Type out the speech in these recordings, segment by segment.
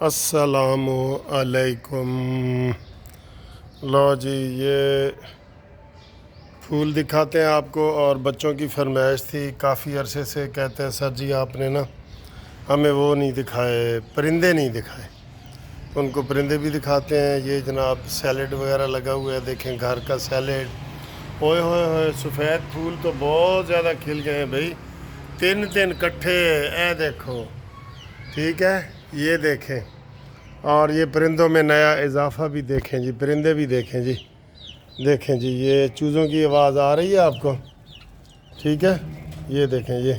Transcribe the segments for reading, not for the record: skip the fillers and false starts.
السلام علیکم۔ لو جی، یہ پھول دکھاتے ہیں آپ کو، اور بچوں کی فرمائش تھی کافی عرصے سے، کہتے ہیں سر جی آپ نے نا ہمیں وہ نہیں دکھائے، پرندے نہیں دکھائے۔ ان کو پرندے بھی دکھاتے ہیں۔ یہ جناب سیلڈ وغیرہ لگا ہوا ہے، دیکھیں گھر کا سیلڈ۔ اوئے ہوئے ہوئے، سفید پھول تو بہت زیادہ کھل گئے ہیں بھائی، تین کٹھے، اے دیکھو، ٹھیک ہے، یہ دیکھیں۔ اور یہ پرندوں میں نیا اضافہ بھی دیکھیں جی، پرندے بھی دیکھیں جی، دیکھیں جی، یہ چوزوں کی آواز آ رہی ہے آپ کو، ٹھیک ہے، یہ دیکھیں، یہ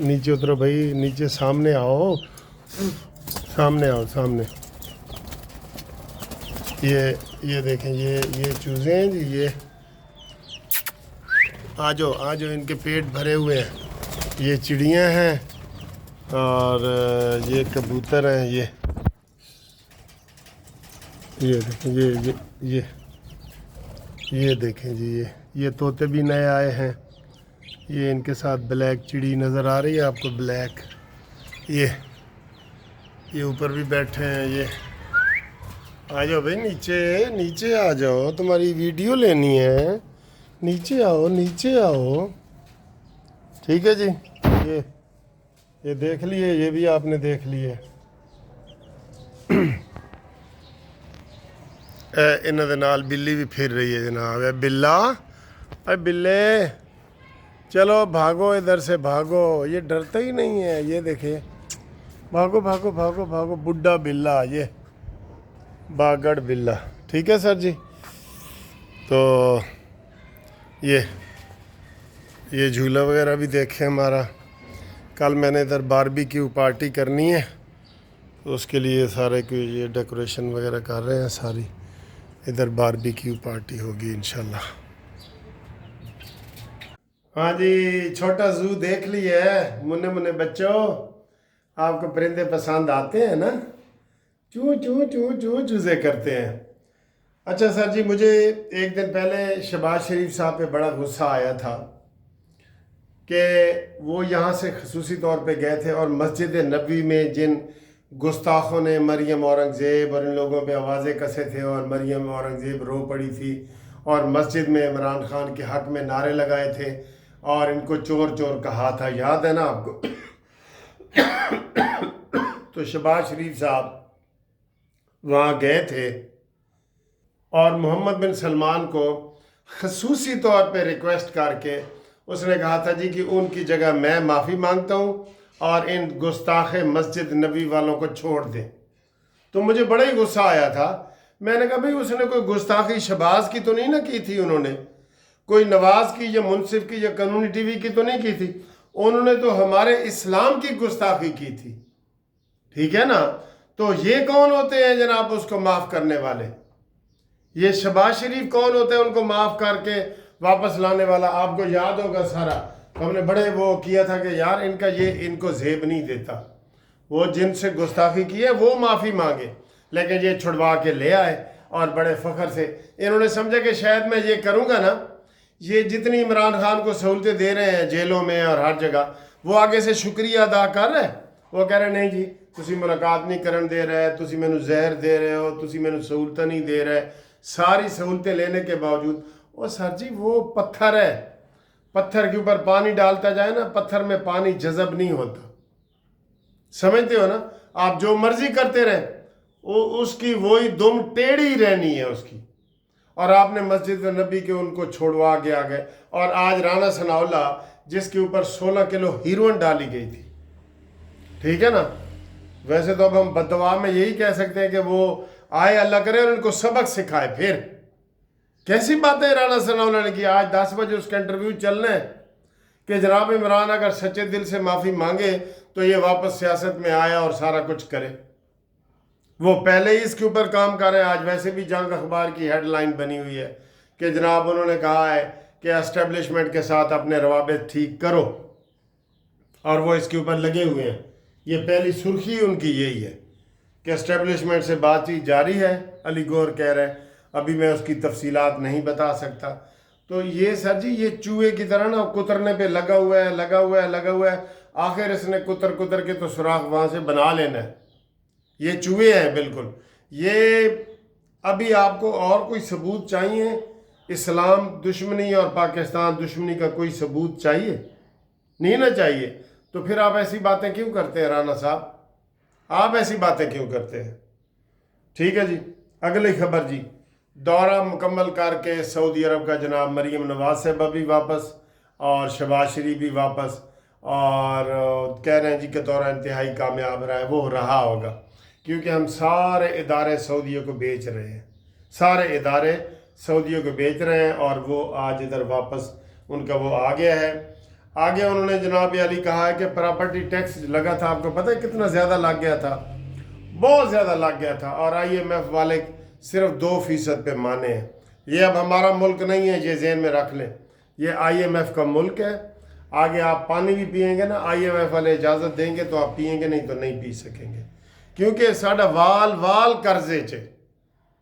نیچے اترو بھائی، نیچے سامنے آؤ، سامنے آؤ، سامنے۔ یہ دیکھیں، یہ چوزیں ہیں جی، یہ آ جاؤ، ان کے پیٹ بھرے ہوئے ہیں۔ یہ چڑیاں ہیں، اور یہ کبوتر ہیں، یہ دیکھیں، یہ دیکھیں جی، یہ طوطے بھی نئے آئے ہیں۔ یہ ان کے ساتھ بلیک چڑی نظر آ رہی ہے آپ کو، بلیک، یہ اوپر بھی بیٹھے ہیں۔ یہ آ جاؤ بھائی، نیچے آ جاؤ، تمہاری ویڈیو لینی ہے، نیچے آؤ، ٹھیک ہے جی۔ یہ دیکھ لیے، یہ بھی آپ نے دیکھ لیے۔ انہاں دے نال بلی بھی پھر رہی ہے جناب، اے بلے، چلو بھاگو، ادھر سے بھاگو، یہ ڈرتا ہی نہیں ہے، یہ دیکھیں، بھاگو بھاگو بھاگو بھاگو، بڈھا بلا، یہ باگڑ بلا، ٹھیک ہے سر جی۔ تو یہ جھولا وغیرہ بھی دیکھیں ہمارا، کل میں نے ادھر باربیکیو پارٹی کرنی ہے، تو اس کے لیے سارے کو یہ ڈیکوریشن وغیرہ کر رہے ہیں، ساری ادھر باربیکیو پارٹی ہوگی انشاءاللہ۔ ہاں جی، چھوٹا زو دیکھ لیے، منے بچوں، آپ کو پرندے پسند آتے ہیں نا، چوزے کرتے ہیں۔ اچھا سر جی، مجھے ایک دن پہلے شہباز شریف صاحب پہ بڑا غصہ آیا تھا کہ وہ یہاں سے خصوصی طور پہ گئے تھے، اور مسجد نبوی میں جن گستاخوں نے مریم اورنگزیب اور ان لوگوں پہ آوازیں کسے تھے، اور مریم اورنگزیب رو پڑی تھی، اور مسجد میں عمران خان کے حق میں نعرے لگائے تھے، اور ان کو چور کہا تھا، یاد ہے نا آپ کو؟ تو شہباز شریف صاحب وہاں گئے تھے، اور محمد بن سلمان کو خصوصی طور پہ ریکویسٹ کر کے اس نے کہا تھا جی کہ ان کی جگہ میں معافی مانگتا ہوں، اور ان گستاخ مسجد نبی والوں کو چھوڑ دیں۔ تو مجھے بڑا ہی غصہ آیا تھا، میں نے کہا بھئی اس نے کوئی گستاخی شہباز کی تو نہیں نہ کی تھی، انہوں نے کوئی نواز کی یا منصف کی یا قانونی ٹی وی کی تو نہیں کی تھی، انہوں نے تو ہمارے اسلام کی گستاخی کی تھی، ٹھیک ہے نا؟ تو یہ کون ہوتے ہیں جناب اس کو معاف کرنے والے؟ یہ شہباز شریف کون ہوتے ہیں ان کو معاف کر کے واپس لانے والا؟ آپ کو یاد ہوگا سارا، ہم نے بڑے وہ کیا تھا کہ یار ان کو زیب نہیں دیتا، وہ جن سے گستاخی کی ہے وہ معافی مانگے، لیکن یہ چھڑوا کے لے آئے، اور بڑے فخر سے انہوں نے سمجھا کہ شاید میں یہ کروں گا نا، یہ جتنی عمران خان کو سہولتیں دے رہے ہیں جیلوں میں اور ہر جگہ، وہ آگے سے شکریہ ادا کر رہے ہیں، وہ کہہ رہے نہیں جی تسی ملاقات نہیں کرن دے رہے، تسی میں زہر دے رہے ہو، تسی میں سہولتیں نہیں دے رہے، ساری سہولتیں لینے کے باوجود۔ اور سر جی وہ پتھر ہے، پتھر کے اوپر پانی ڈالتا جائے نا، پتھر میں پانی جذب نہیں ہوتا، سمجھتے ہو نا؟ آپ جو مرضی کرتے رہے، اس کی وہی دم ٹیڑھی رہنی ہے اس کی، اور آپ نے مسجد نبی کے ان کو چھوڑوا کے آ گئے، اور آج رانا ثناء اللہ جس کے اوپر 16 کلو ہیروئن ڈالی گئی تھی، ٹھیک ہے نا؟ ویسے تو اب ہم بددعا میں یہی کہہ سکتے ہیں کہ وہ آئے، اللہ کرے اور ان کو سبق سکھائے۔ پھر کیسی باتیں رانا ثناء اللہ نے کی؟ آج 10 بجے اس کا انٹرویو چلنا ہے کہ جناب عمران اگر سچے دل سے معافی مانگے تو یہ واپس سیاست میں آیا اور سارا کچھ کرے۔ وہ پہلے ہی اس کے اوپر کام کر رہے ہیں، آج ویسے بھی جنگ اخبار کی ہیڈ لائن بنی ہوئی ہے کہ جناب انہوں نے کہا ہے کہ اسٹیبلشمنٹ کے ساتھ اپنے روابط ٹھیک کرو، اور وہ اس کے اوپر لگے ہوئے ہیں۔ یہ پہلی سرخی ان کی یہی ہے کہ اسٹیبلشمنٹ سے بات چیت جاری ہے، علی گور کہہ رہے ہیں، ابھی میں اس کی تفصیلات نہیں بتا سکتا۔ تو یہ سر جی یہ چوہے کی طرح نا کترنے پہ لگا ہوا ہے، आखिर इसने कुतर कुतर के तो सुराख वहाँ से बना लेना है। ये चूहे हैं बिल्कुल। ये अभी आपको और कोई सबूत चाहिए? इस्लाम दुश्मनी और पाकिस्तान दुश्मनी का कोई सबूत चाहिए? नहीं ना चाहिए। तो फिर आप ऐसी बातें क्यों करते हैं राना साहब? आप ऐसी बातें क्यों करते हैं? ठीक है जी, अगली खबर जी। दौरा मुकम्मल करके सऊदी अरब का जनाब मरीम नवाज साहबा भी वापस और शहबाज शरीफ भी वापस, और कह रहे हैं जी कि दौरा इंतहाई कामयाब रहा है। वो रहा होगा क्योंकि हम सारे इदारे सऊदियों को बेच रहे हैं, सारे इदारे सऊदियों को बेच रहे हैं, और वो आज इधर वापस उनका वो आ गया है। आगे उन्होंने जनाब अली कहा है कि प्रॉपर्टी टैक्स लगा था, आपको पता है कितना ज़्यादा लग गया था? बहुत ज़्यादा लग गया था, और IMF वाले सिर्फ 2% पे माने हैं। ये अब हमारा मुल्क नहीं है, ये ज़हन में रख लें, ये IMF का मुल्क है। आगे आप पानी भी पिएंगे ना, IMF वाले इजाज़त देंगे तो आप पिएंगे, नहीं तो नहीं पी सकेंगे, क्योंकि साढ़ा वाल वाल कर्जे च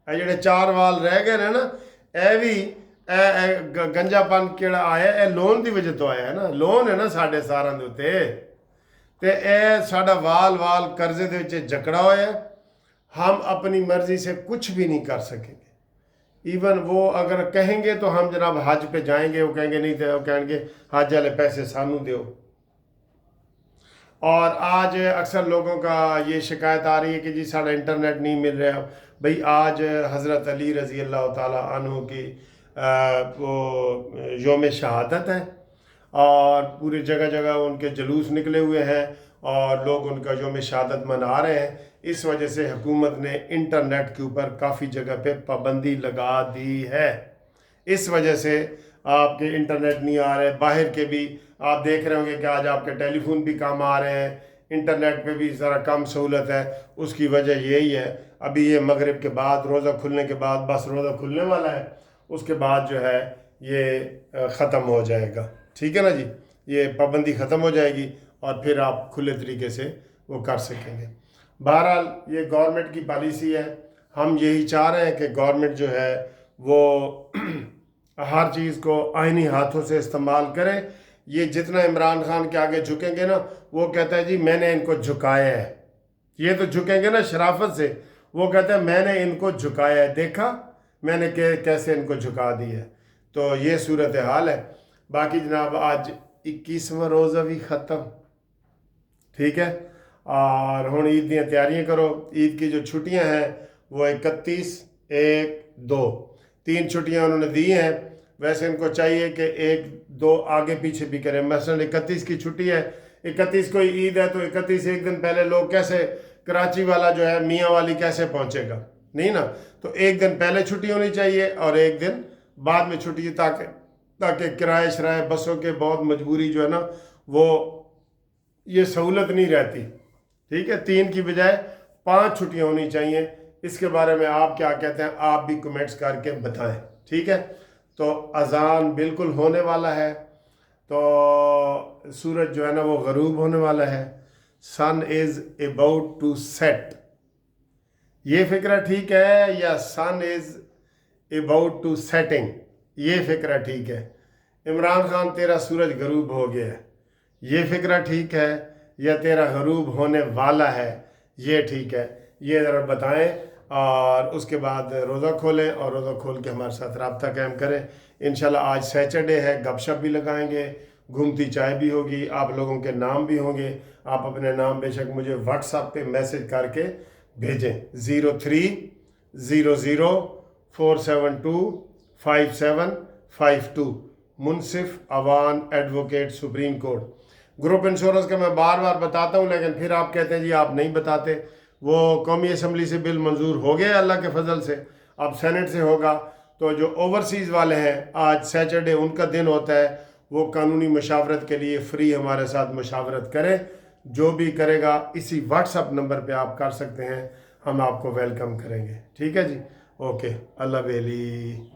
ਜਿਹੜੇ 4 वाल रह गए हैं ना, ਇਹ भी गंजापन केड़ा आया, ਇਹ लोन की वजह तो आया है ना। लोन है ना साढ़े सारा दे उत्ते, ते ਇਹ साढ़ा वाल वाल कर्जे दे विच जकड़ा होया है। हम अपनी मर्जी से कुछ भी नहीं कर सकेंगे। इवन वो अगर कहेंगे तो हम जनाब हज पे जाएंगे, वो कहेंगे नहीं, तो वो कहेंगे हज वाले पैसे सानू दो। और आज अक्सर लोगों का ये शिकायत आ रही है कि जी साढ़ा इंटरनेट नहीं मिल रहा। भाई आज हज़रत अली रज़ी अल्लाह ताला अन्हु की वो योम शहादत है, और पूरी जगह जगह उनके जुलूस निकले हुए हैं और लोग उनका योम शहादत मना रहे हैं। इस वजह से हुकूमत ने इंटरनेट के ऊपर काफ़ी जगह पे पाबंदी लगा दी है। इस वजह से आपके इंटरनेट नहीं आ रहे। बाहर के भी आप देख रहे होंगे कि आज आपके टेलीफोन भी कम आ रहे हैं, इंटरनेट पे भी ज़रा कम सहूलत है। उसकी वजह यही है। अभी ये मगरिब के बाद, रोज़ा खुलने के बाद, बस रोज़ा खुलने वाला है, उसके बाद जो है ये ख़त्म हो जाएगा। ठीक है ना जी, ये पाबंदी ख़त्म हो जाएगी और फिर आप खुले तरीके से वो कर सकेंगे। बहरहाल ये गवर्नमेंट की पॉलिसी है। हम यही चाह रहे हैं कि गवर्नमेंट जो है वो हर चीज़ को आईनी हाथों से इस्तेमाल करे। ये जितना इमरान खान के आगे झुकेंगे ना, वो कहता है जी मैंने इनको झुकाया है। ये तो झुकेंगे ना शराफत से, वो कहते हैं मैंने इनको झुकाया है, देखा मैंने कैसे इनको झुका दी है। तो ये सूरत हाल है। बाकी जनाब आज 21वां रोज़ा भी ख़त्म, ठीक है, और हुण ईद दी तैयारियां करो। ईद की जो छुट्टियां हैं वो 31, 1, 2 3 छुट्टियां उन्होंने दी हैं। वैसे इनको चाहिए कि 1, 2 आगे पीछे भी करें। मसलन 31 की छुट्टी है, 31 को ईद है, तो 31 एक दिन पहले लोग कैसे, कराची वाला जो है मियाँ वाली कैसे पहुँचेगा? नहीं ना। तो एक दिन पहले छुट्टी होनी चाहिए और एक दिन बाद में छुट्टी, ताकि किराए शराए बसों के बहुत मजबूरी जो है ना, वो ये सहूलत नहीं रहती। ठीक है, 3 की बजाय 5 छुट्टियाँ होनी चाहिए। इसके बारे में आप क्या कहते हैं, आप भी कमेंट्स करके बताएं। ठीक है, तो अजान बिल्कुल होने वाला है, तो सूरज जो है ना वो गरूब होने वाला है। सन इज़ अबाउट टू सेट। ये फ़िक्र ठीक है, या सन इज़ अबाउट टू सेटिंग, ये फ़िक्र ठीक है। इमरान खान तेरा सूरज गरूब हो गया है, ये फ़िक्र ठीक है, या तेरा गरूब होने वाला है, ये ठीक है। ये ज़रा बताएं, और उसके बाद रोज़ा खोलें और रोज़ा खोल के हमारे साथ रब्ता कायम करें। इंशाल्लाह आज सैटरडे है, गपशप भी लगाएंगे, घूमती चाय भी होगी, आप लोगों के नाम भी होंगे। आप अपने नाम बेशक मुझे व्हाट्सएप पे मैसेज करके भेजें 030047255752 Munsif Awan advocate supreme court. Group insurance का मैं बार बार बताता हूँ, लेकिन फिर आप कहते हैं जी आप नहीं बताते। वो कौमी असम्बली से बिल मंजूर हो गया अल्लाह के फजल से, अब सेनेट से होगा। तो जो ओवरसीज़ वाले हैं, आज सैटरडे उनका दिन होता है, वो कानूनी मशावरत के लिए फ्री हमारे साथ मशावरत करें। जो भी करेगा इसी व्हाट्सअप नंबर पे आप कर सकते हैं, हम आपको वेलकम करेंगे। ठीक है जी, ओके, अल्लाह बेली।